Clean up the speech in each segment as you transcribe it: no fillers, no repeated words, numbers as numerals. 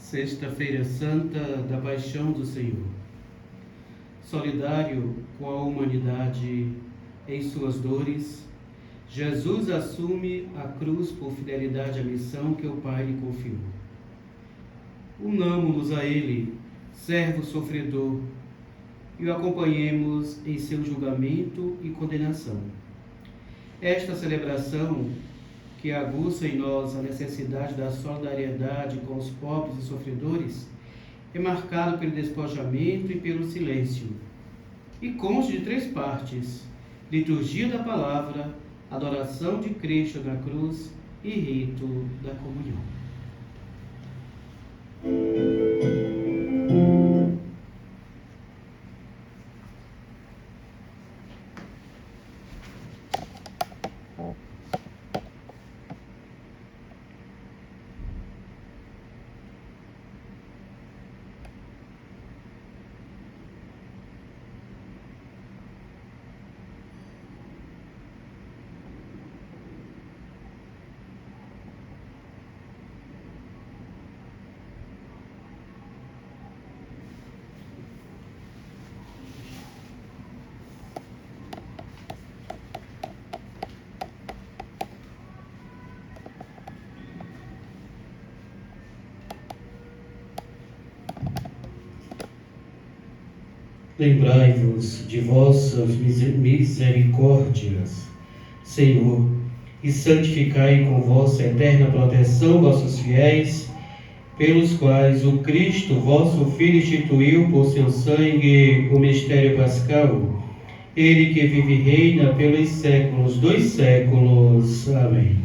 Sexta-feira Santa da Paixão do Senhor. Solidário com a humanidade em suas dores, Jesus assume a cruz por fidelidade à missão que o Pai lhe confiou. Unamo-nos a Ele, servo sofredor, e o acompanhemos em seu julgamento e condenação. Esta celebração, que aguça em nós a necessidade da solidariedade com os pobres e sofredores, é marcado pelo despojamento e pelo silêncio, e consta de 3 partes: liturgia da palavra, adoração de Cristo na cruz e rito da comunhão. Lembrai-vos de vossas misericórdias, Senhor, e santificai com vossa eterna proteção vossos fiéis, pelos quais o Cristo, vosso Filho, instituiu por seu sangue o mistério pascal, Ele que vive e reina pelos séculos dos séculos. Amém.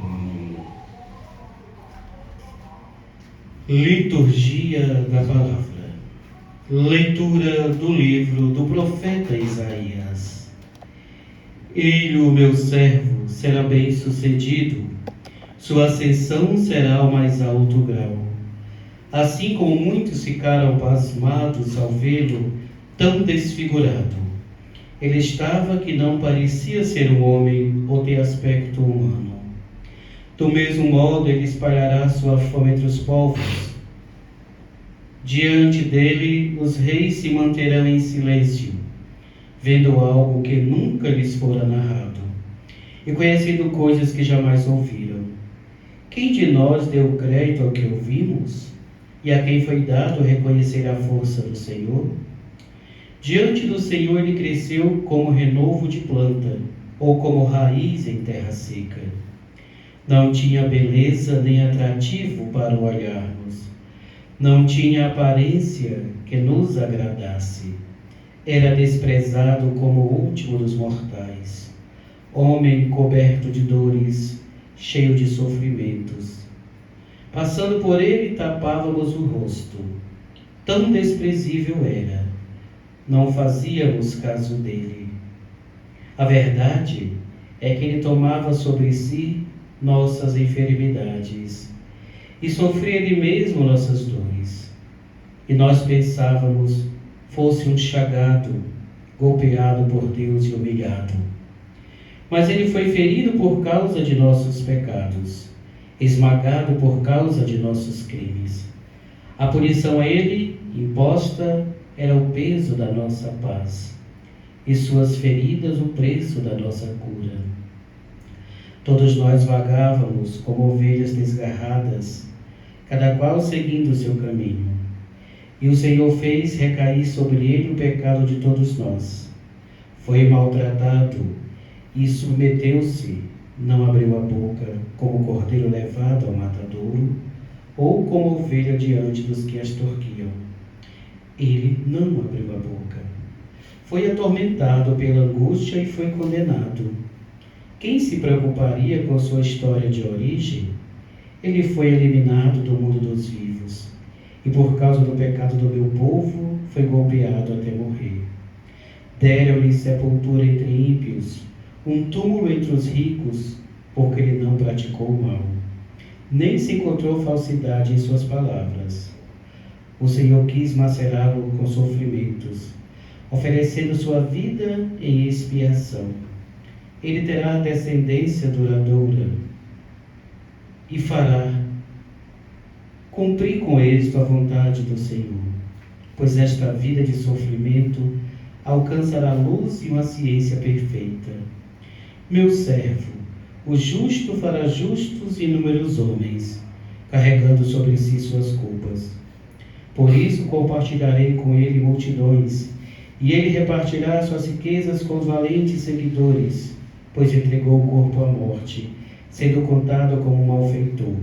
Liturgia da Palavra. Leitura do livro do profeta Isaías. Ele, o meu servo, será bem-sucedido, sua ascensão será ao mais alto grau. Assim como muitos ficaram pasmados ao vê-lo tão desfigurado, ele estava que não parecia ser um homem ou ter aspecto humano. Do mesmo modo, ele espalhará sua fama entre os povos. Diante dele, os reis se manterão em silêncio, vendo algo que nunca lhes fora narrado, e conhecendo coisas que jamais ouviram. Quem de nós deu crédito ao que ouvimos? E a quem foi dado reconhecer a força do Senhor? Diante do Senhor ele cresceu como renovo de planta, ou como raiz em terra seca. Não tinha beleza nem atrativo para o olharmos. Não tinha aparência que nos agradasse. Era desprezado como o último dos mortais. Homem coberto de dores, cheio de sofrimentos. Passando por ele, tapávamos o rosto. Tão desprezível era. Não fazíamos caso dele. A verdade é que ele tomava sobre si nossas enfermidades e sofria ele mesmo nossas dores. E nós pensávamos, fosse um chagado, golpeado por Deus e humilhado. Mas ele foi ferido por causa de nossos pecados, esmagado por causa de nossos crimes. A punição a ele imposta era o peso da nossa paz, e suas feridas o preço da nossa cura. Todos nós vagávamos como ovelhas desgarradas, cada qual seguindo o seu caminho. E o Senhor fez recair sobre ele o pecado de todos nós. Foi maltratado e submeteu-se, não abriu a boca, como cordeiro levado ao matadouro, ou como ovelha diante dos que as torquiam. Ele não abriu a boca. Foi atormentado pela angústia e foi condenado. Quem se preocuparia com sua história de origem? Ele foi eliminado do mundo dos vivos, e por causa do pecado do meu povo, foi golpeado até morrer. Deram-lhe sepultura entre ímpios, um túmulo entre os ricos, porque ele não praticou o mal, nem se encontrou falsidade em suas palavras. O Senhor quis macerá-lo com sofrimentos, oferecendo sua vida em expiação. Ele terá descendência duradoura e fará cumpri com êxito a vontade do Senhor, pois esta vida de sofrimento alcançará luz e uma ciência perfeita. Meu servo, o justo fará justos e inúmeros homens, carregando sobre si suas culpas. Por isso compartilharei com ele multidões, e ele repartirá suas riquezas com os valentes seguidores, pois entregou o corpo à morte, sendo contado como malfeitor.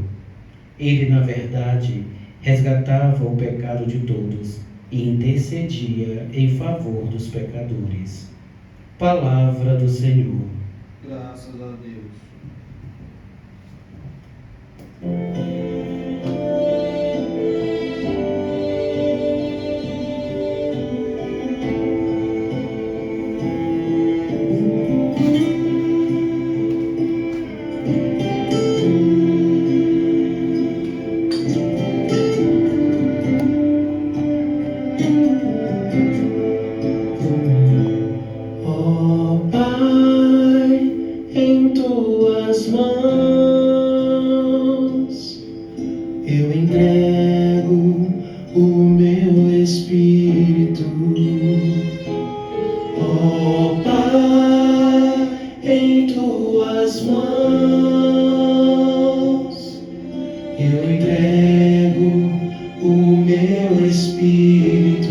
Ele, na verdade, resgatava o pecado de todos e intercedia em favor dos pecadores. Palavra do Senhor. Graças a Deus. Ó Pai, em tuas mãos eu entrego o meu espírito. Ó Pai, em tuas mãos eu entrego o meu espírito.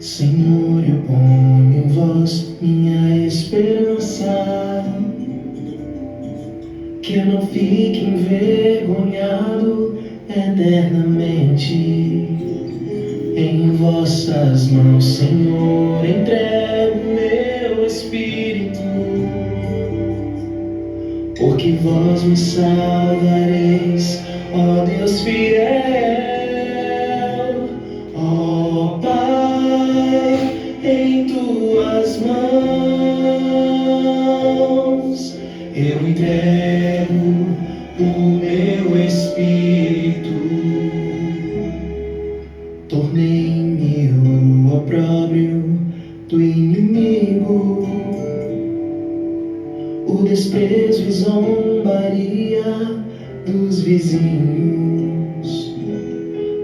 Senhor, eu ponho em vós minha esperança, que eu não fique envergonhado eternamente. Em vossas mãos, Senhor, entrego meu espírito, porque vós me salvareis, ó Deus fiel. Ó Pai, em tuas mãos eu entrego o meu espírito. Tornei-me o opróbrio do inimigo, o desprezo e zombaria dos vizinhos,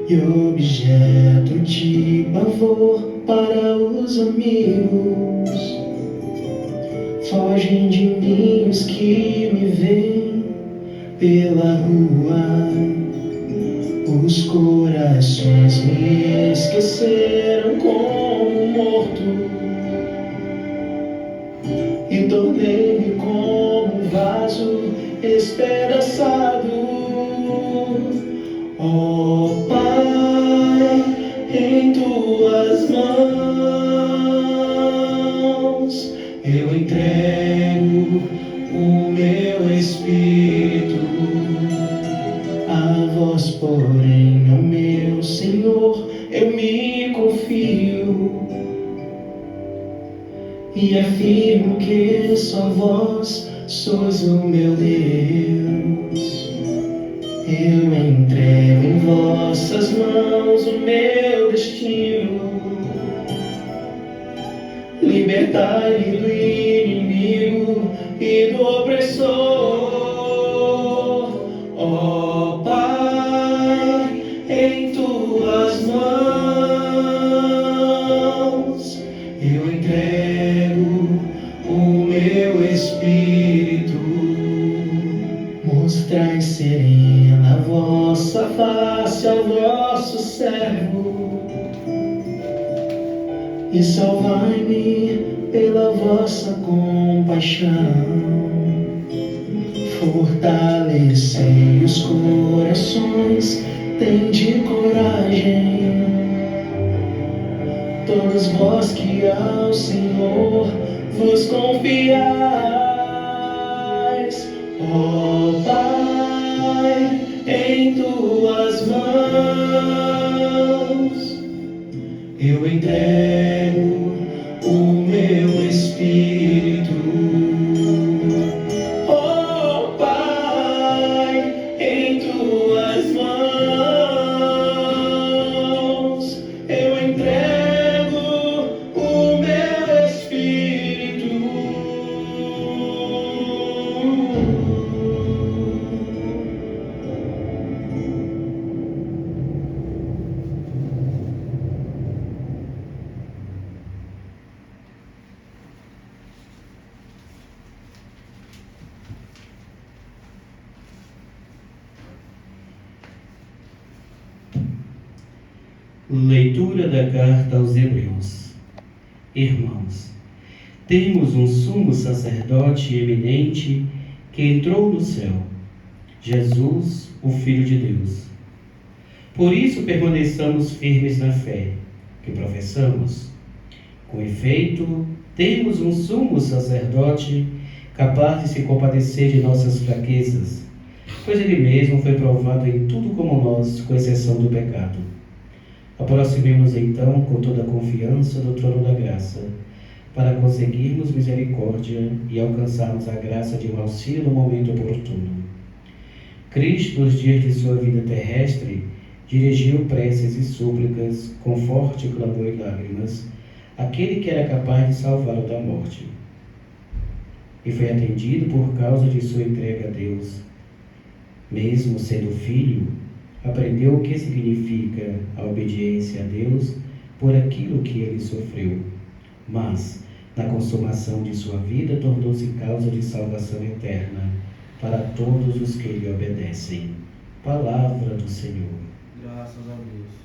e objeto de pavor para os amigos. Fogem de mim os que me veem pela rua, os corações me esqueceram como morto, e tornei-me como um vaso espedaçado. Ó Pai, em tuas mãos eu entrego o meu espírito. A vós, porém, ó meu Senhor, eu me confio e afirmo que só vós sois o meu Deus. Eu entrego em vossas mãos o meu destino. Libertai-me do inimigo e do opressor. Ó Pai, em tuas mãos eu entrego o meu espírito. Mostrai serena a vossa face ao vosso servo, e salvai-me pela vossa compaixão. Fortalecei os corações, tende coragem, todos vós que ao Senhor vos confiais. Ó Pai, em tuas mãos eu entrego o meu espírito. Ó Pai, em tuas mãos eu entrego o meu espírito. Leitura da carta aos Hebreus. Irmãos, temos um sumo sacerdote eminente que entrou no céu, Jesus, o Filho de Deus. Por isso permaneçamos firmes na fé que professamos. Com efeito, temos um sumo sacerdote capaz de se compadecer de nossas fraquezas, pois ele mesmo foi provado em tudo como nós, com exceção do pecado. Aproximemo-nos então com toda a confiança do trono da graça, para conseguirmos misericórdia e alcançarmos a graça de um auxílio no momento oportuno. Cristo, nos dias de sua vida terrestre, dirigiu preces e súplicas com forte clamor e lágrimas àquele que era capaz de salvá-lo da morte. E foi atendido por causa de sua entrega a Deus. Mesmo sendo filho, aprendeu o que significa a obediência a Deus por aquilo que ele sofreu. Mas, na consumação de sua vida, tornou-se causa de salvação eterna para todos os que lhe obedecem. Palavra do Senhor. Graças a Deus.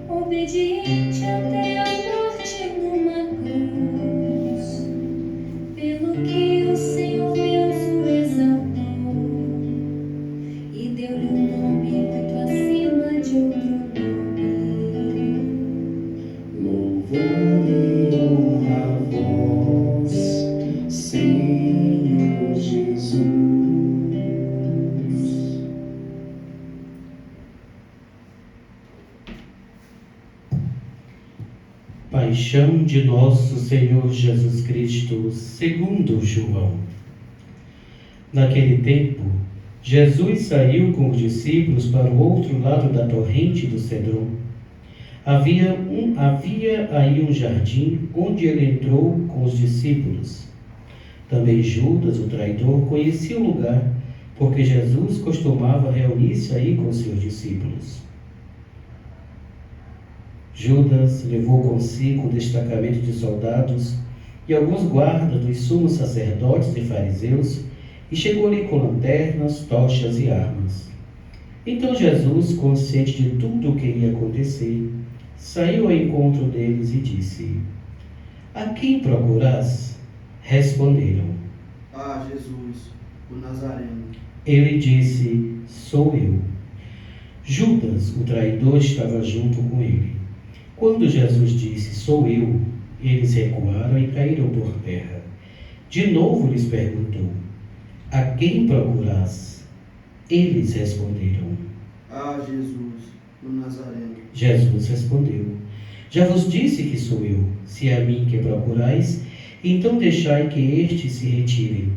Obediente até a morte numa cruz, pelo que o Senhor Deus o exaltou e deu-lhe um nome muito acima de outro nome. Louvor e honra a vós, Senhor Jesus. Paixão de nosso Senhor Jesus Cristo, segundo João. Naquele tempo, Jesus saiu com os discípulos para o outro lado da torrente do Cedron. Havia aí um jardim onde ele entrou com os discípulos. Também Judas, o traidor, conhecia o lugar, porque Jesus costumava reunir-se aí com seus discípulos. Judas levou consigo um destacamento de soldados e alguns guardas dos sumos sacerdotes e fariseus e chegou ali com lanternas, tochas e armas. Então Jesus, consciente de tudo o que ia acontecer, saiu ao encontro deles e disse: A quem procurais? Responderam: Ah, Jesus, o Nazareno. Ele disse: Sou eu. Judas, o traidor, estava junto com ele. Quando Jesus disse: Sou eu, eles recuaram e caíram por terra. De novo lhes perguntou: A quem procurais? Eles responderam: Ah, Jesus, o Nazareno. Jesus respondeu: Já vos disse que sou eu. Se é a mim que procurais, então deixai que estes se retirem.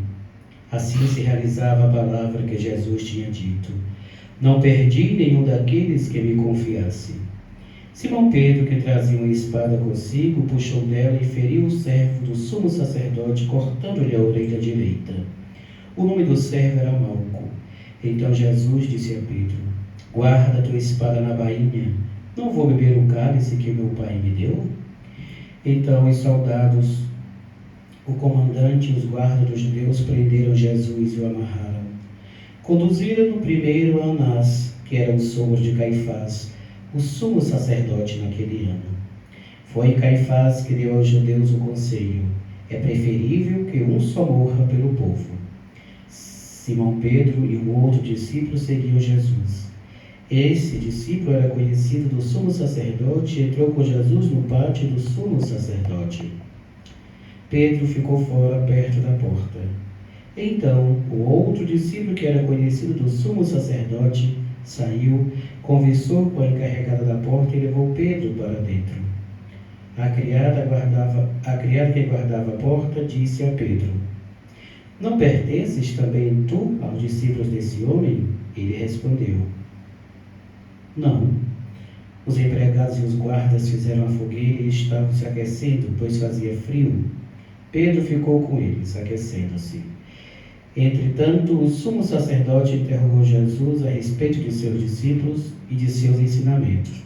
Assim se realizava a palavra que Jesus tinha dito: Não perdi nenhum daqueles que me confiasse. Simão Pedro, que trazia uma espada consigo, puxou dela e feriu o servo do sumo sacerdote, cortando-lhe a orelha direita. O nome do servo era Malco. Então Jesus disse a Pedro: Guarda tua espada na bainha. Não vou beber o cálice que meu pai me deu? Então os soldados, o comandante e os guardas dos judeus prenderam Jesus e o amarraram. Conduziram-no primeiro a Anás, que era o sogro de Caifás, o sumo sacerdote naquele ano. Foi Caifás que deu aos judeus o conselho: é preferível que um só morra pelo povo. Simão Pedro e um outro discípulo seguiam Jesus. Esse discípulo era conhecido do sumo sacerdote e entrou com Jesus no pátio do sumo sacerdote. Pedro ficou fora, perto da porta. Então, o outro discípulo, que era conhecido do sumo sacerdote, saiu, conversou com a encarregada da porta e levou Pedro para dentro. A criada que guardava a porta disse a Pedro: Não pertences também tu aos discípulos desse homem? Ele respondeu: Não. Os empregados e os guardas fizeram a fogueira e estavam se aquecendo, pois fazia frio. Pedro ficou com eles, aquecendo-se. Entretanto, o sumo sacerdote interrogou Jesus a respeito de seus discípulos e de seus ensinamentos.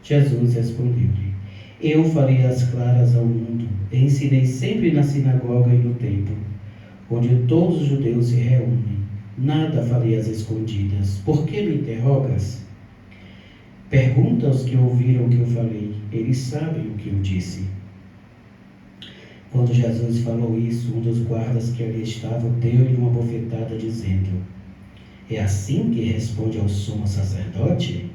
Jesus respondeu-lhe: Eu falei as claras ao mundo, e ensinei sempre na sinagoga e no templo, onde todos os judeus se reúnem. Nada falei às escondidas. Por que me interrogas? Pergunta aos que ouviram o que eu falei. Eles sabem o que eu disse. Quando Jesus falou isso, um dos guardas que ali estavam deu-lhe uma bofetada, dizendo: É assim que responde ao sumo sacerdote?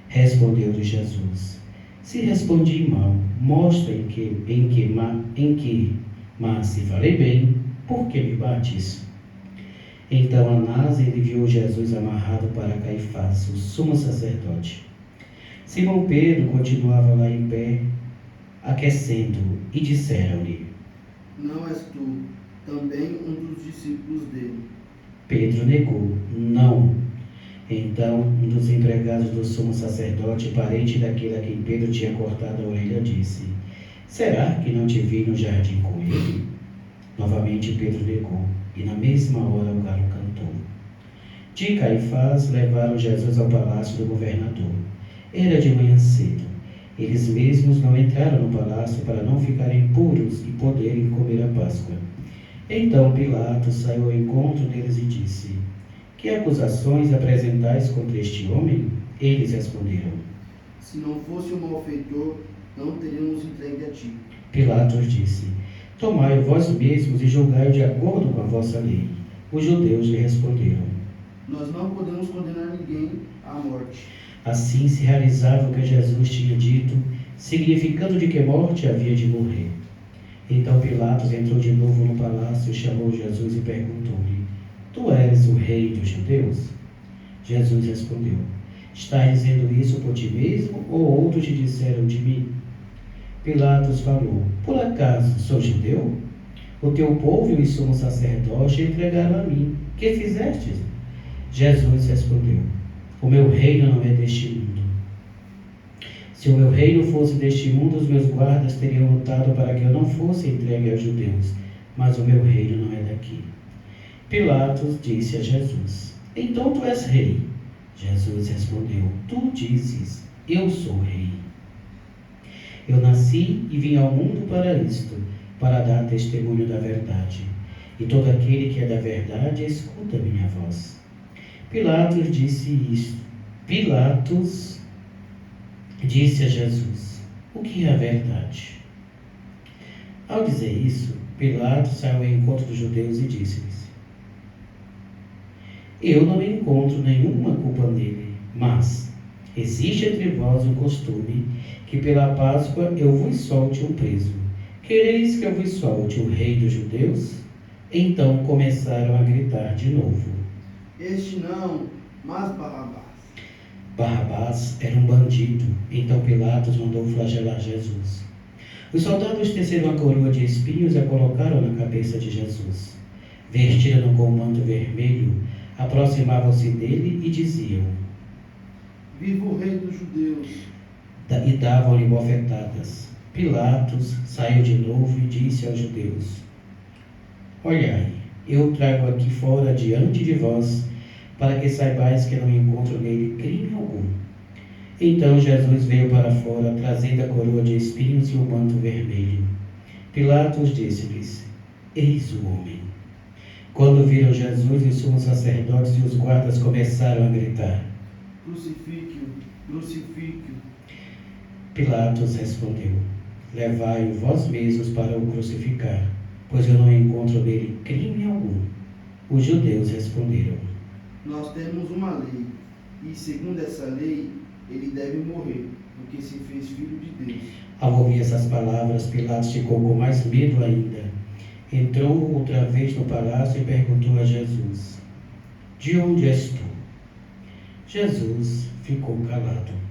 Respondeu-lhe Jesus: Se respondi mal, mostra em que, mas se falei bem, por que me bates? Então Anás enviou Jesus amarrado para Caifás, o sumo sacerdote. Simão Pedro continuava lá em pé, aquecendo, e disseram-lhe: Não és tu também um dos discípulos dele? Pedro negou: Não. Então um dos empregados do sumo sacerdote, parente daquele a quem Pedro tinha cortado a orelha, disse: Será que não te vi no jardim com ele? Novamente Pedro negou, e na mesma hora o galo cantou. De Caifás levaram Jesus ao palácio do governador. Era de manhã cedo. Eles mesmos não entraram no palácio para não ficarem puros e poderem comer a Páscoa. Então Pilatos saiu ao encontro deles e disse: Que acusações apresentais contra este homem? Eles responderam: Se não fosse um malfeitor, não teríamos entregue a ti. Pilatos disse: Tomai vós mesmos e julgai de acordo com a vossa lei. Os judeus lhe responderam: Nós não podemos condenar ninguém à morte. Assim se realizava o que Jesus tinha dito, significando de que morte havia de morrer. Então Pilatos entrou de novo no palácio, chamou Jesus e perguntou-lhe: Tu és o rei dos judeus? Jesus respondeu: Estás dizendo isso por ti mesmo, ou outros te disseram de mim? Pilatos falou: Por acaso sou judeu? O teu povo e o sumo sacerdote entregaram a mim. Que fizestes? Jesus respondeu: O meu reino não é deste mundo. Se o meu reino fosse deste mundo, os meus guardas teriam lutado para que eu não fosse entregue aos judeus, mas o meu reino não é daqui. Pilatos disse a Jesus: Então tu és rei? Jesus respondeu: Tu dizes, eu sou rei. Eu nasci e vim ao mundo para isto, para dar testemunho da verdade. E todo aquele que é da verdade escuta a minha voz. Pilatos disse a Jesus: O que é a verdade? Ao dizer isso, Pilatos saiu ao encontro dos judeus e disse-lhes: Eu não encontro nenhuma culpa nele, mas existe entre vós o costume que pela Páscoa eu vos solte um preso. Quereis que eu vos solte o rei dos judeus? Então começaram a gritar de novo. Este não, mas Barrabás. Barrabás era um bandido. Então Pilatos mandou flagelar Jesus. Os soldados teceram uma coroa de espinhos e a colocaram na cabeça de Jesus. Vestiram-no com um manto vermelho, aproximavam-se dele e diziam: Viva o rei dos judeus! E davam-lhe bofetadas. Pilatos saiu de novo e disse aos judeus: Olhai, eu trago aqui fora diante de vós, para que saibais que não encontro nele crime algum. Então Jesus veio para fora, trazendo a coroa de espinhos e o manto vermelho. Pilatos disse-lhes: Eis o homem. Quando viram Jesus, os sumos sacerdotes e os guardas começaram a gritar: Crucifique-o, crucifique-o. Pilatos respondeu: Levai-o vós mesmos para o crucificar, pois eu não encontro nele crime algum. Os judeus responderam: Nós temos uma lei, e segundo essa lei, ele deve morrer, porque se fez filho de Deus. Ao ouvir essas palavras, Pilatos ficou com mais medo ainda. Entrou outra vez no palácio e perguntou a Jesus: De onde és tu? Jesus ficou calado.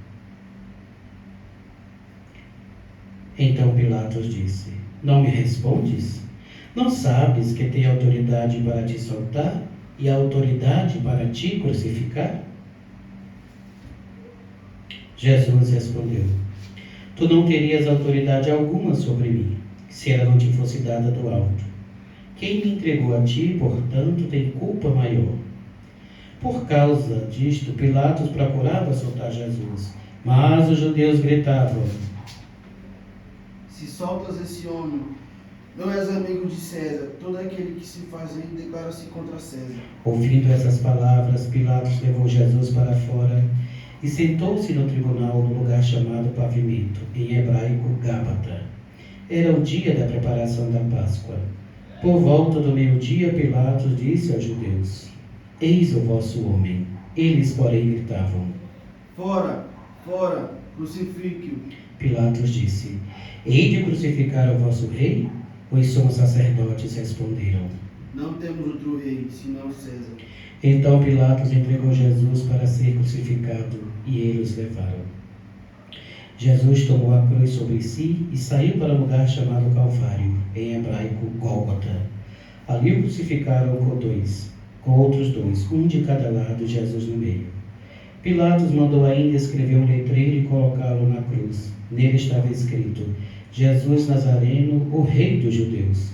Então Pilatos disse: Não me respondes? Não sabes que tenho autoridade para te soltar e autoridade para te crucificar? Jesus respondeu: Tu não terias autoridade alguma sobre mim, se ela não te fosse dada do alto. Quem me entregou a ti, portanto, tem culpa maior. Por causa disto, Pilatos procurava soltar Jesus, mas os judeus gritavam: Se soltas esse homem, não és amigo de César. Todo aquele que se faz rei declara-se contra César. Ouvindo essas palavras, Pilatos levou Jesus para fora e sentou-se no tribunal no lugar chamado Pavimento, em hebraico Gábata. Era o dia da preparação da Páscoa. Por volta do meio-dia, Pilatos disse aos judeus: Eis o vosso homem. Eles, porém, gritavam: Fora, fora, crucifique-o. Pilatos disse: Hei de crucificar o vosso rei? Os sumos sacerdotes responderam: Não temos outro rei, senão César. Então Pilatos entregou Jesus para ser crucificado, e eles o levaram. Jesus tomou a cruz sobre si e saiu para o lugar chamado Calvário, em hebraico Gólgota. Ali o crucificaram com outros dois, um de cada lado, Jesus no meio. Pilatos mandou ainda escrever um letreiro e colocá-lo na cruz. Nele estava escrito: Jesus Nazareno, o Rei dos Judeus.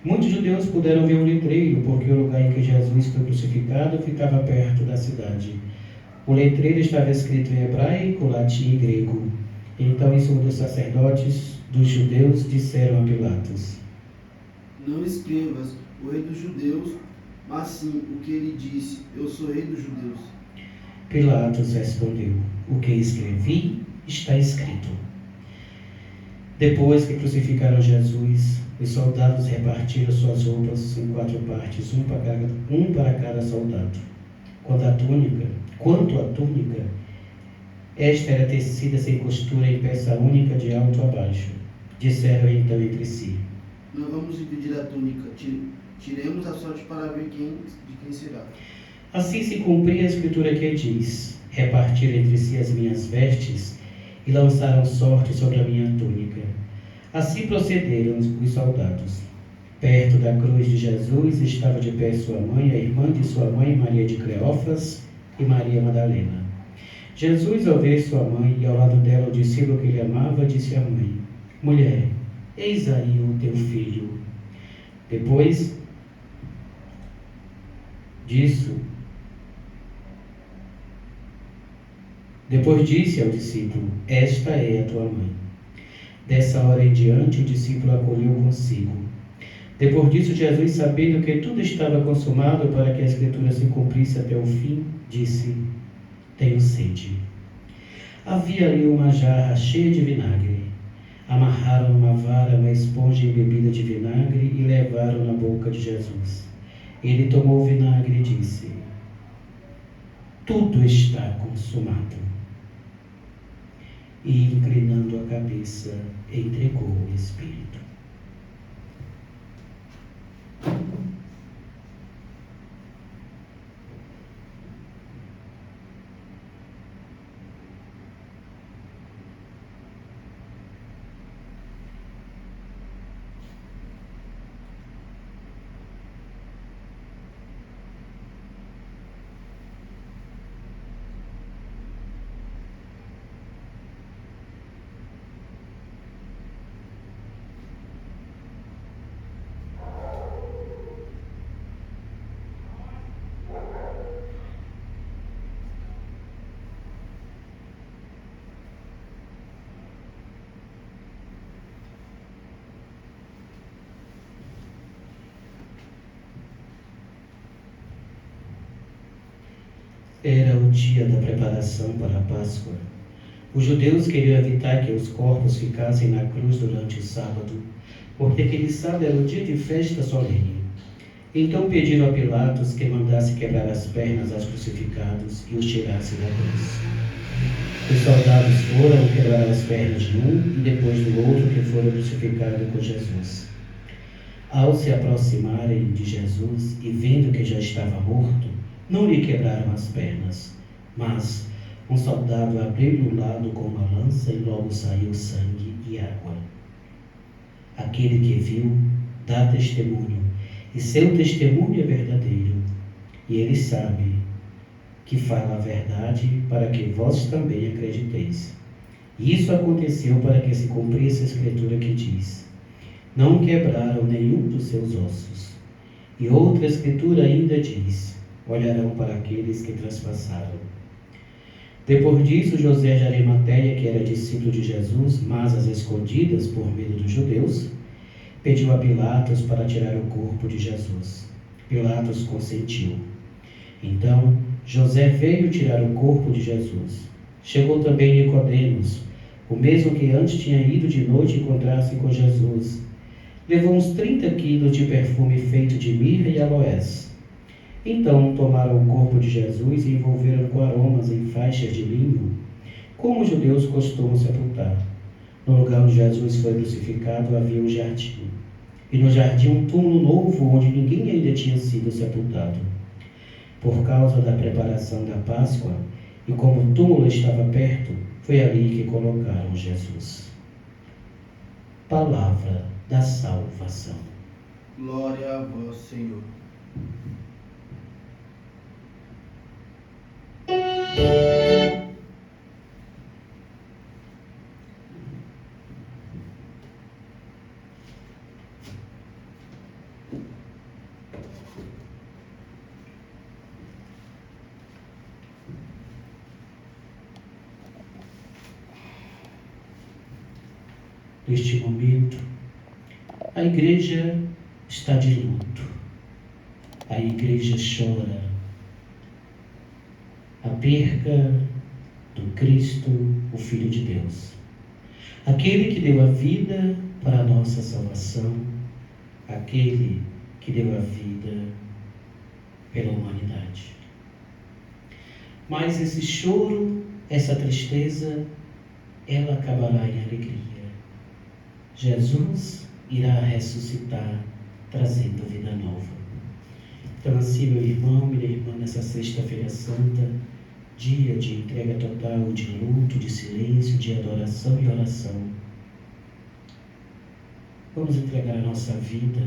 Muitos judeus puderam ver o letreiro, porque o lugar em que Jesus foi crucificado ficava perto da cidade. O letreiro estava escrito em hebraico, latim e grego. Então os sumos sacerdotes dos judeus disseram a Pilatos: Não escrevas o rei dos judeus, mas sim o que ele disse: Eu sou rei dos judeus. Pilatos respondeu: O que escrevi está escrito. Depois que crucificaram Jesus, os soldados repartiram suas roupas em 4 partes, um para cada soldado. Quanto à túnica, esta era tecida sem costura em peça única de alto a baixo. Disseram então entre si: Não vamos dividir a túnica, tiremos a sorte para ver de quem será. Assim se cumpria a escritura que diz: Repartiram entre si as minhas vestes e lançaram sorte sobre a minha túnica. Assim procederam os soldados. Perto da cruz de Jesus estava de pé sua mãe, a irmã de sua mãe, Maria de Cleófas, e Maria Madalena. Jesus, ao ver sua mãe e ao lado dela o discípulo que ele amava, disse à mãe: Mulher, eis aí o teu filho. Depois disse ao discípulo: Esta é a tua mãe. Dessa hora em diante, o discípulo acolheu consigo. Depois disso, Jesus, sabendo que tudo estava consumado para que a escritura se cumprisse até o fim, disse: Tenho sede. Havia ali uma jarra cheia de vinagre. Amarraram numa vara uma esponja embebida de vinagre e levaram na boca de Jesus. Ele tomou o vinagre e disse: Tudo está consumado. E, inclinando a cabeça, entregou o Espírito. Era o dia da preparação para a Páscoa. Os judeus queriam evitar que os corpos ficassem na cruz durante o sábado, porque aquele sábado era o dia de festa solene. Então pediram a Pilatos que mandasse quebrar as pernas aos crucificados e os tirasse da cruz. Os soldados foram quebrar as pernas de um e depois do outro que foram crucificados com Jesus. Ao se aproximarem de Jesus e vendo que já estava morto, não lhe quebraram as pernas, mas, Um soldado abriu-lhe o lado com uma lança e logo saiu sangue e água. Aquele que viu dá testemunho, e seu testemunho é verdadeiro. E ele sabe que fala a verdade, para que vós também acrediteis. Isso aconteceu para que se cumprisse a escritura que diz: não quebraram nenhum dos seus ossos. E outra escritura ainda diz: olharão para aqueles que traspassaram. Depois disso, José de Arimateia, que era discípulo de Jesus, mas às escondidas por medo dos judeus, pediu a Pilatos para tirar o corpo de Jesus. Pilatos consentiu. Então, José veio tirar o corpo de Jesus. Chegou também Nicodemos, o mesmo que antes tinha ido de noite encontrar-se com Jesus. Levou uns 30 quilos de perfume feito de mirra e aloés. Então tomaram o corpo de Jesus e envolveram com aromas em faixas de linho, como os judeus costumam sepultar. No lugar onde Jesus foi crucificado havia um jardim, e no jardim um túmulo novo onde ninguém ainda tinha sido sepultado. Por causa da preparação da Páscoa, e como o túmulo estava perto, foi ali que colocaram Jesus. Palavra da salvação. Glória a vós, Senhor. Neste momento, a igreja está de luto. A igreja chora a perca do Cristo, o Filho de Deus. Aquele que deu a vida para a nossa salvação, aquele que deu a vida pela humanidade. Mas esse choro, essa tristeza, ela acabará em alegria. Jesus irá ressuscitar, trazendo vida nova. Então assim, meu irmão, minha irmã, nessa sexta-feira santa, dia de entrega total, de luto, de silêncio, de adoração e oração, vamos entregar a nossa vida,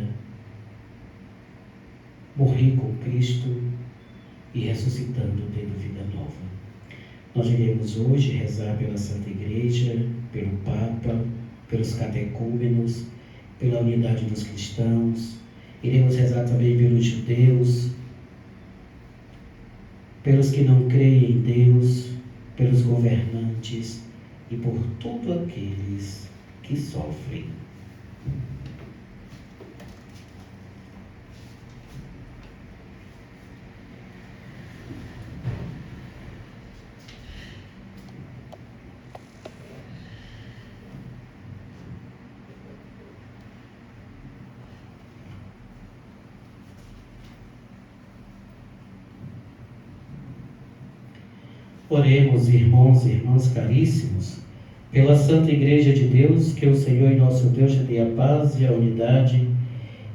morrer com Cristo e ressuscitando, tendo vida nova. Nós iremos hoje rezar pela Santa Igreja, pelo Papa, pelos catecúmenos, pela unidade dos cristãos. Iremos rezar também pelos judeus, pelos que não creem em Deus, pelos governantes e por todos aqueles que sofrem. Oremos, irmãos e irmãs caríssimos, pela Santa Igreja de Deus, que o Senhor e nosso Deus lhe dê a paz e a unidade,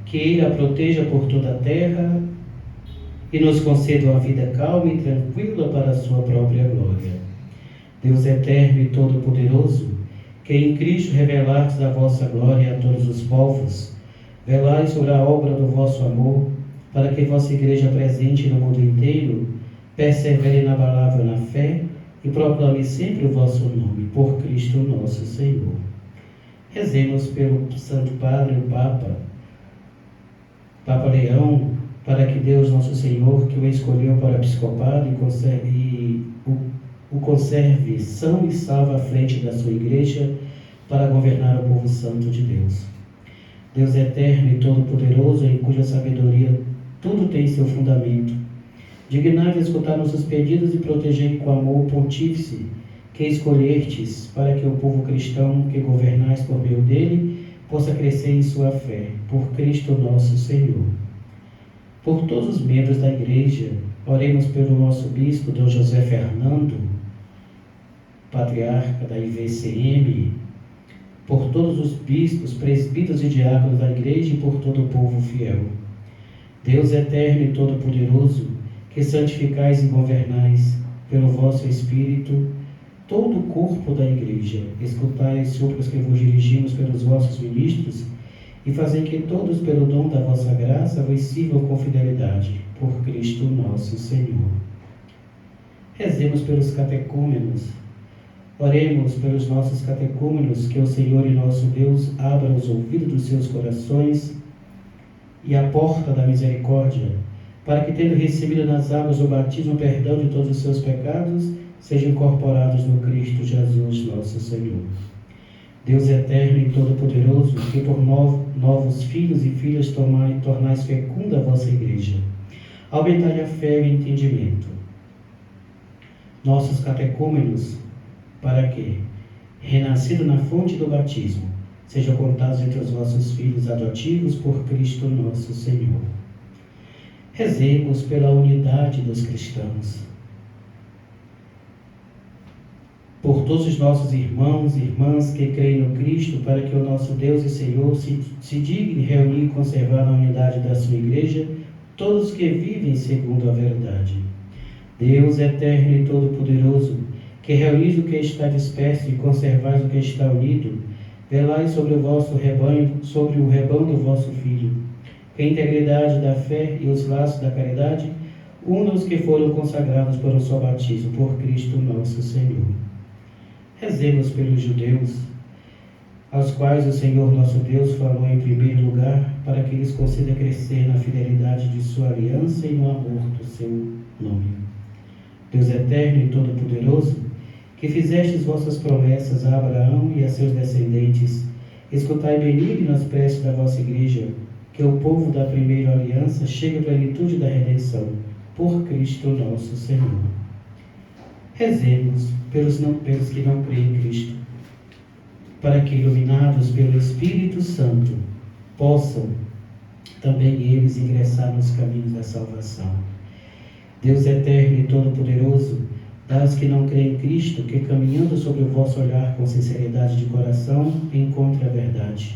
que Ele a proteja por toda a terra e nos conceda uma vida calma e tranquila para a sua própria glória. Deus eterno e todo-poderoso, que em Cristo revelastes a vossa glória a todos os povos, velai sobre a obra do vosso amor, para que vossa Igreja presente no mundo inteiro persevere inabalável na fé e proclame sempre o vosso nome, por Cristo nosso Senhor. Rezemos pelo Santo Padre, o Papa Leão, para que Deus nosso Senhor, que o escolheu para episcopado o conserve são e salvo à frente da sua Igreja para governar o povo santo de Deus. Deus eterno e todo-poderoso, em cuja sabedoria tudo tem seu fundamento, dignai-vos escutar nossos pedidos e protegei com amor o pontífice que escolhestes, para que o povo cristão que governais por meio dele possa crescer em sua fé, por Cristo nosso Senhor. Por todos os membros da Igreja, oremos pelo nosso bispo, Dom José Fernando, patriarca da IVCM, por todos os bispos, presbíteros e diáconos da Igreja e por todo o povo fiel. Deus eterno e todo-poderoso, que santificais e governais pelo vosso Espírito, todo o corpo da Igreja. Escutai as súplicas que vos dirigimos pelos vossos ministros, e fazei que todos, pelo dom da vossa graça, vos sirvam com fidelidade, por Cristo nosso Senhor. Rezemos pelos catecúmenos. Oremos pelos nossos catecúmenos, que o Senhor e nosso Deus abra os ouvidos dos seus corações e a porta da misericórdia, para que, tendo recebido nas águas do batismo o perdão de todos os seus pecados, sejam incorporados no Cristo Jesus nosso Senhor. Deus eterno e todo-poderoso, que por novos filhos e filhas tornais fecunda a vossa Igreja, aumentai a fé e o entendimento. Nossos catecúmenos, para que, renascido na fonte do batismo, sejam contados entre os vossos filhos adotivos por Cristo nosso Senhor. Rezemos pela unidade dos cristãos. Por todos os nossos irmãos e irmãs que creem no Cristo, para que o nosso Deus e Senhor se digne reunir e conservar na unidade da sua Igreja todos que vivem segundo a verdade. Deus eterno e todo-poderoso, que reunis o que está disperso e conservais o que está unido, velai sobre o vosso rebanho, sobre o rebanho do vosso Filho, que a integridade da fé e os laços da caridade unam os que foram consagrados por um só batismo, por Cristo nosso Senhor. Rezemos pelos judeus, aos quais o Senhor nosso Deus falou em primeiro lugar, para que lhes conceda crescer na fidelidade de sua aliança e no amor do seu nome. Deus eterno e todo-poderoso, que fizestes vossas promessas a Abraão e a seus descendentes, escutai benigno as preces da vossa Igreja, que o povo da primeira aliança chegue à plenitude da redenção, por Cristo nosso Senhor. Rezemos pelos que não creem em Cristo, para que, iluminados pelo Espírito Santo, possam também eles ingressar nos caminhos da salvação. Deus eterno e todo-poderoso, dá aos que não creem em Cristo, que caminhando sobre o vosso olhar com sinceridade de coração, encontre a verdade.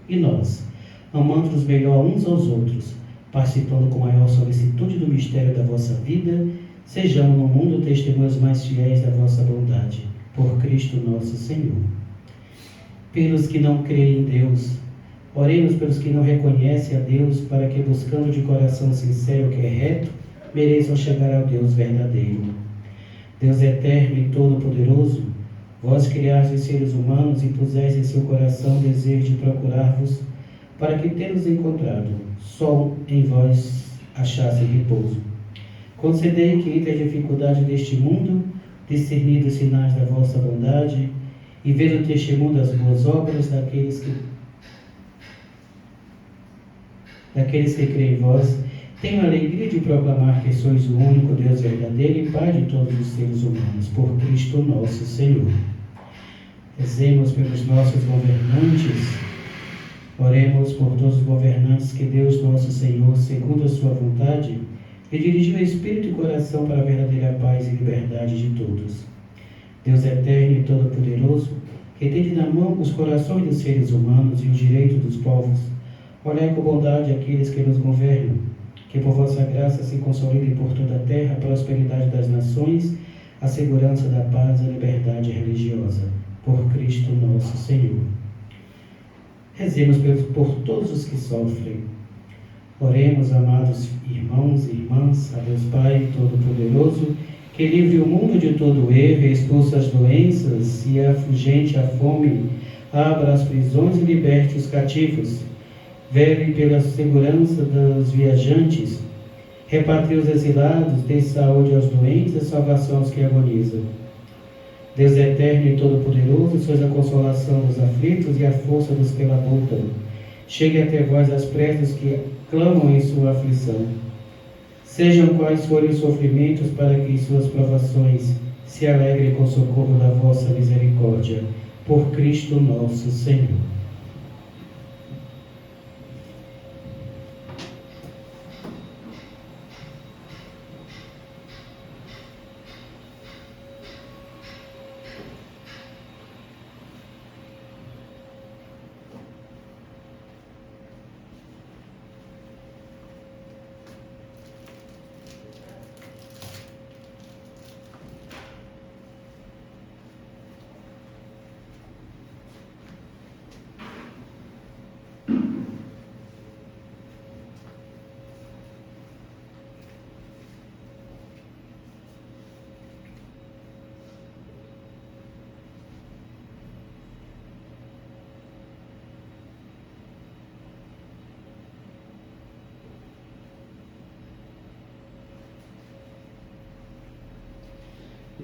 E nós, amando-nos melhor uns aos outros, participando com maior solicitude do mistério da vossa vida, sejamos no mundo testemunhas mais fiéis da vossa bondade, por Cristo nosso Senhor. Pelos que não creem em Deus, oremos pelos que não reconhecem a Deus, para que, buscando de coração sincero o que é reto, mereçam chegar ao Deus verdadeiro. Deus eterno e todo-poderoso, vós criastes os seres humanos e puseste em seu coração o desejo de procurar-vos, para que, tendo-os encontrado, só em vós achassem repouso. Concedei que, entre a dificuldade deste mundo, discernindo os sinais da vossa bondade e vendo o testemunho das boas obras daqueles que creem em vós, tenho a alegria de proclamar que sois o único Deus verdadeiro e Pai de todos os seres humanos, por Cristo nosso Senhor. Rezemos pelos nossos governantes. Oremos por todos os governantes que Deus nosso Senhor, segundo a sua vontade, lhe dirigiu espírito e coração para a verdadeira paz e liberdade de todos. Deus eterno e todo-poderoso, que tende na mão os corações dos seres humanos e os direitos dos povos, olhai com bondade aqueles que nos governam, que por vossa graça se consolidem por toda a terra a prosperidade das nações, a segurança da paz e a liberdade religiosa, por Cristo nosso Senhor. Rezemos por todos os que sofrem. Oremos, amados irmãos e irmãs, a Deus Pai Todo-Poderoso, que livre o mundo de todo erro, expulsa as doenças e afugente a fome, abra as prisões e liberte os cativos, vele pela segurança dos viajantes, repatrie os exilados, dê saúde aos doentes e salvação aos que agonizam. Deus eterno e todo-poderoso, sois a consolação dos aflitos e a força dos que labutam. Chegue até vós as preces que clamam em sua aflição. Sejam quais forem os sofrimentos, para que em suas provações se alegrem com o socorro da vossa misericórdia. Por Cristo nosso Senhor.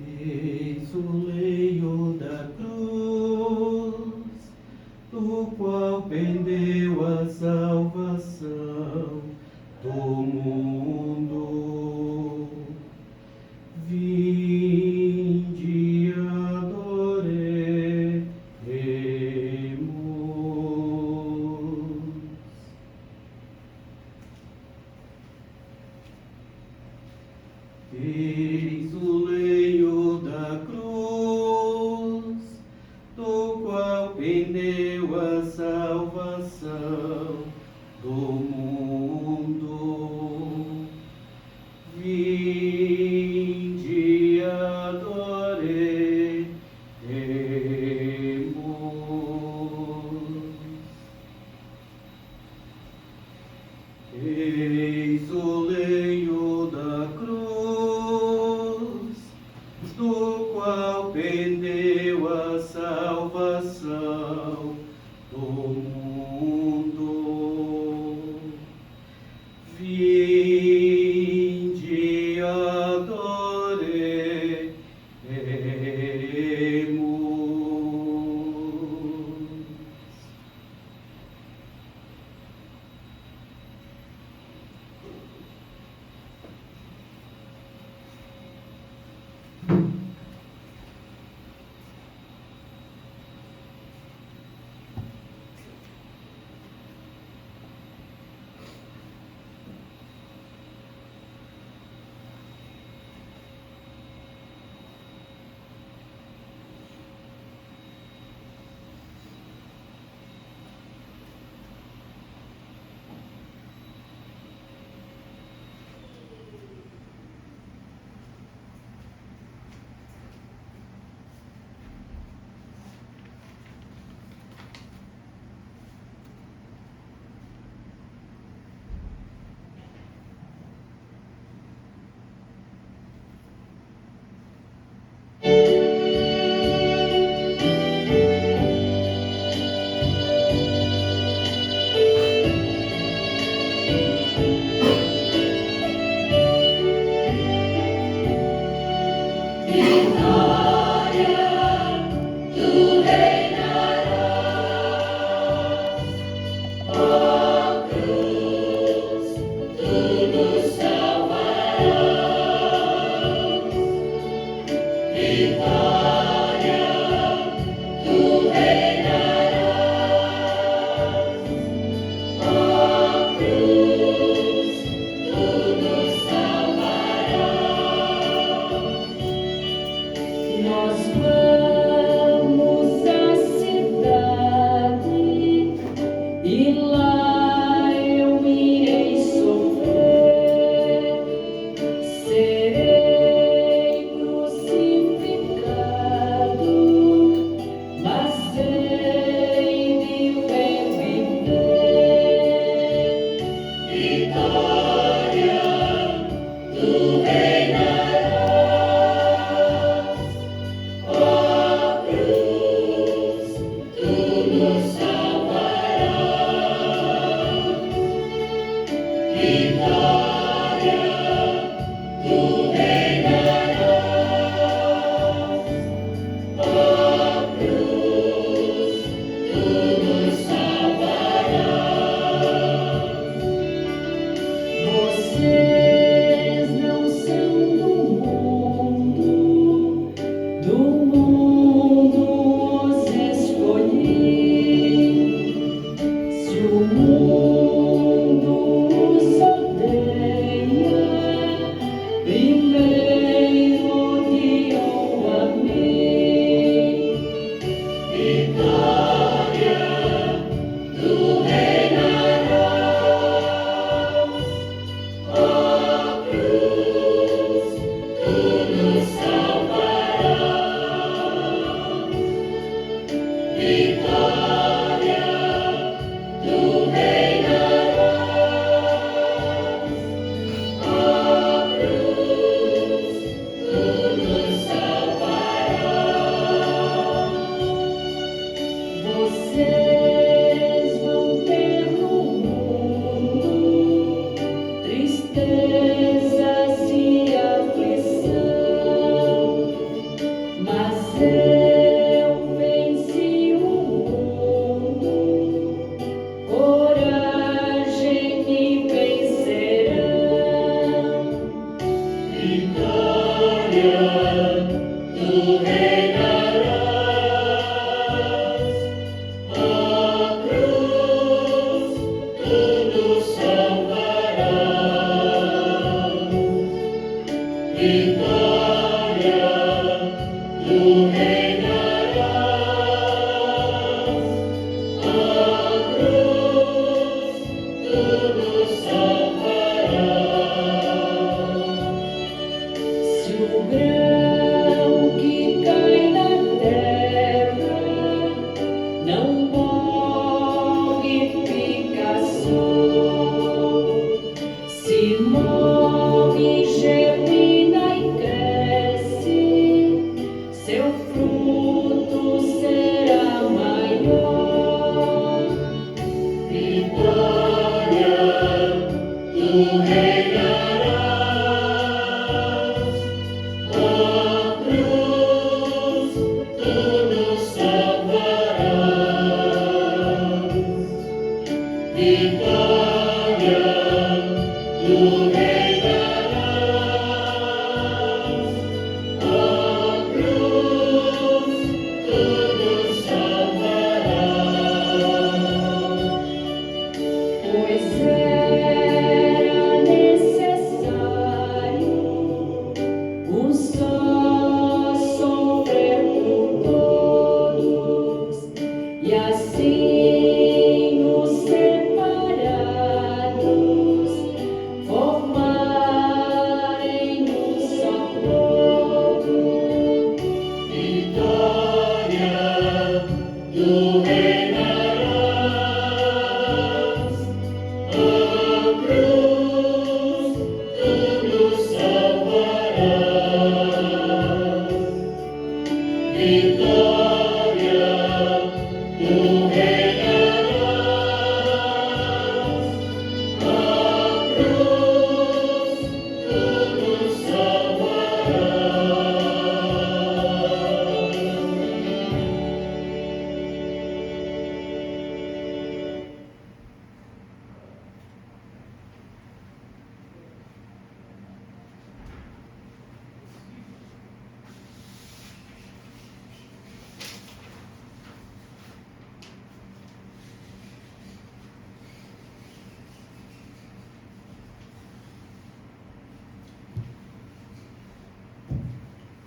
Eis o leio da cruz, do qual pendeu a salvação do mundo. Vinde, adoremos. Eis o leio da cruz, do qual pendeu a salvação do mundo. Vinde, adoremos. Eis o leio da cruz, do qual pendeu a salvação do mundo. Vinde, adoremos.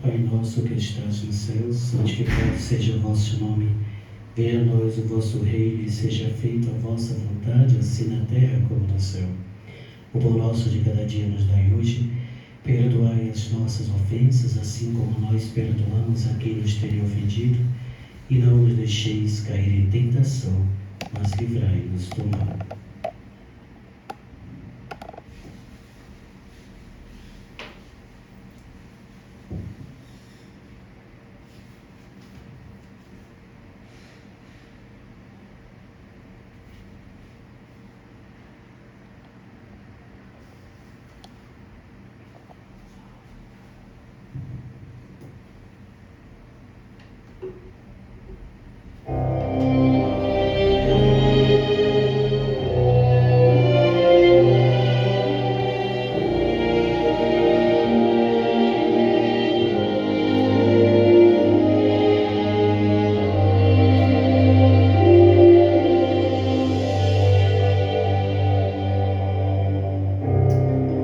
Pai nosso que estás nos céus, santificado seja o vosso nome. Venha a nós o vosso reino e seja feita a vossa vontade, assim na terra como no céu. O pão nosso de cada dia nos dai hoje. Perdoai as nossas ofensas, assim como nós perdoamos a quem nos tem ofendido. E não nos deixeis cair em tentação, mas livrai-nos do mal.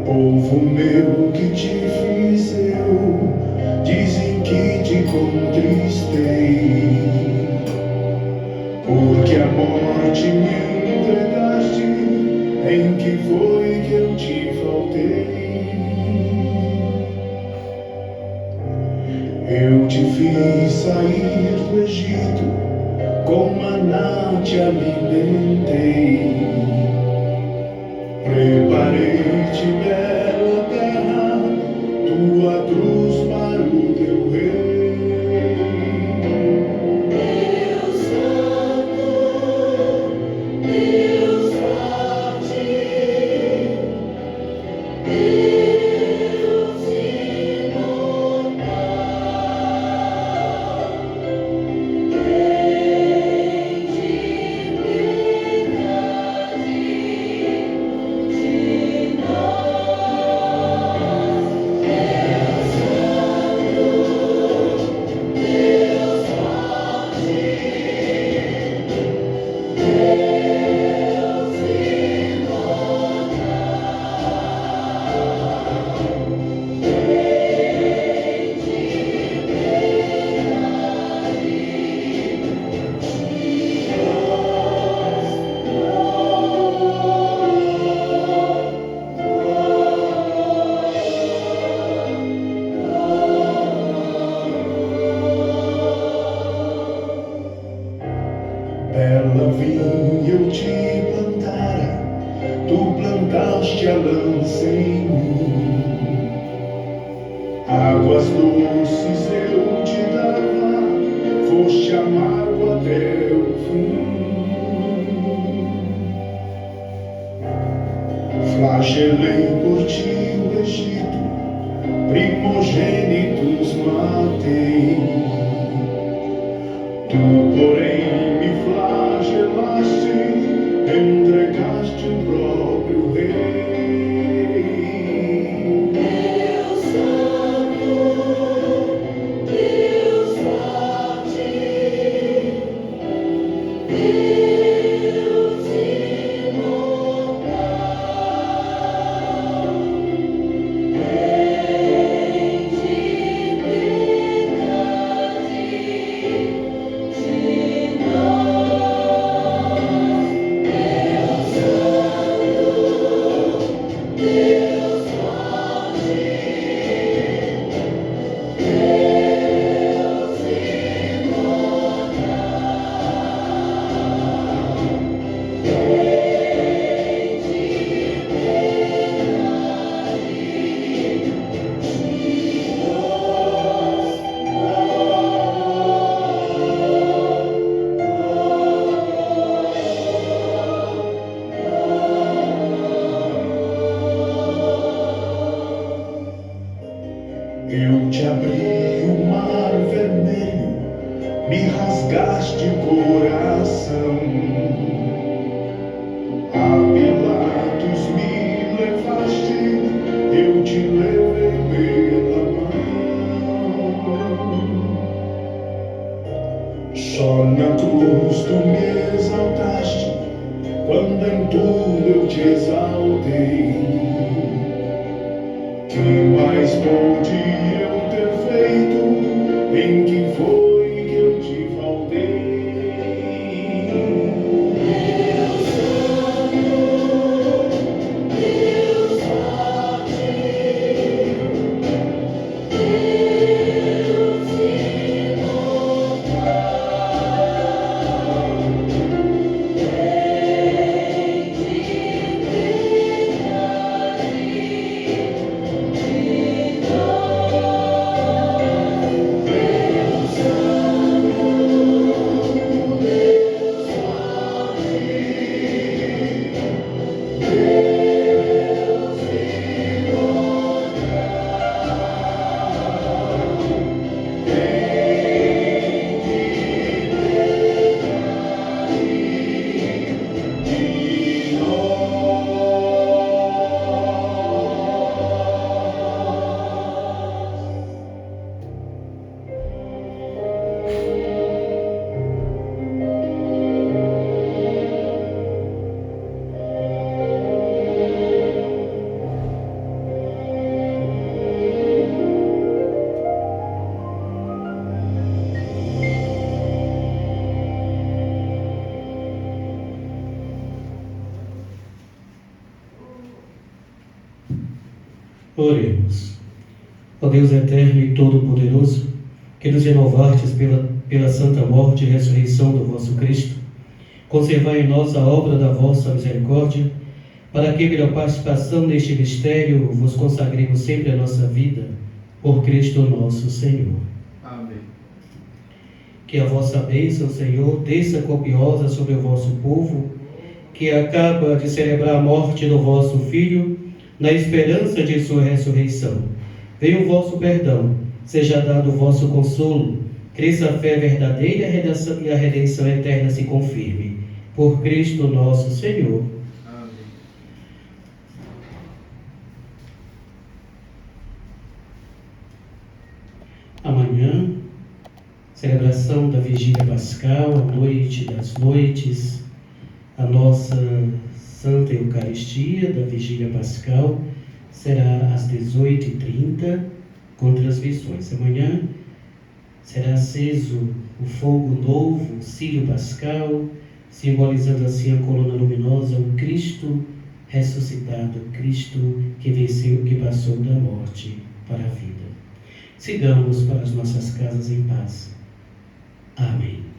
Povo meu, que te fiz eu? Dizem que te contristei, porque a morte me entregaste. Em que foi que eu te faltei? Eu te fiz sair do Egito, com maná te alimentei. Preparei-te bela terra, tua cruz para o teu rei. Deus Santo, Deus forte, Deus imortal, Rei de piedade de nós. Deus Santo, Deus forte, Deus Bela vinha eu te plantara, tu plantaste a lança em mim. Águas doces eu te dava, foste amargo até o fim. Flagelei por ti o Egito, primogênitos matei. Tu, porém, me flagelaste, entregaste o próprio rei. Deus Santo, Deus forte, Deus imortal, Rei de piedade de me rasgaste o coração. A Pilatos me levaste, eu te levei pela mão. Só na cruz tu me exaltaste, quando em tudo eu te exaltei. Que mais pude eu ter feito? Em que foi que eu te faltei? Oremos. Ó Deus eterno e todo-poderoso, que nos renovastes pela santa morte e ressurreição do vosso Cristo, conservai em nós a obra da vossa misericórdia, para que, pela participação neste mistério, vos consagremos sempre a nossa vida, por Cristo nosso Senhor. Amém. Que a vossa bênção, Senhor, desça copiosa sobre o vosso povo, que acaba de celebrar a morte do vosso Filho, na esperança de sua ressurreição. Venha o vosso perdão, seja dado o vosso consolo, cresça a fé verdadeira e a redenção eterna se confirme. Por Cristo nosso Senhor. Amém. Amanhã, celebração da Vigília Pascal, a noite das noites, a nossa Santa Eucaristia da Vigília Pascal será às 18h30, com transmissões. Amanhã será aceso o fogo novo, o Círio Pascal, simbolizando assim a coluna luminosa, o Cristo ressuscitado, Cristo que venceu, que passou da morte para a vida. Sigamos para as nossas casas em paz. Amém.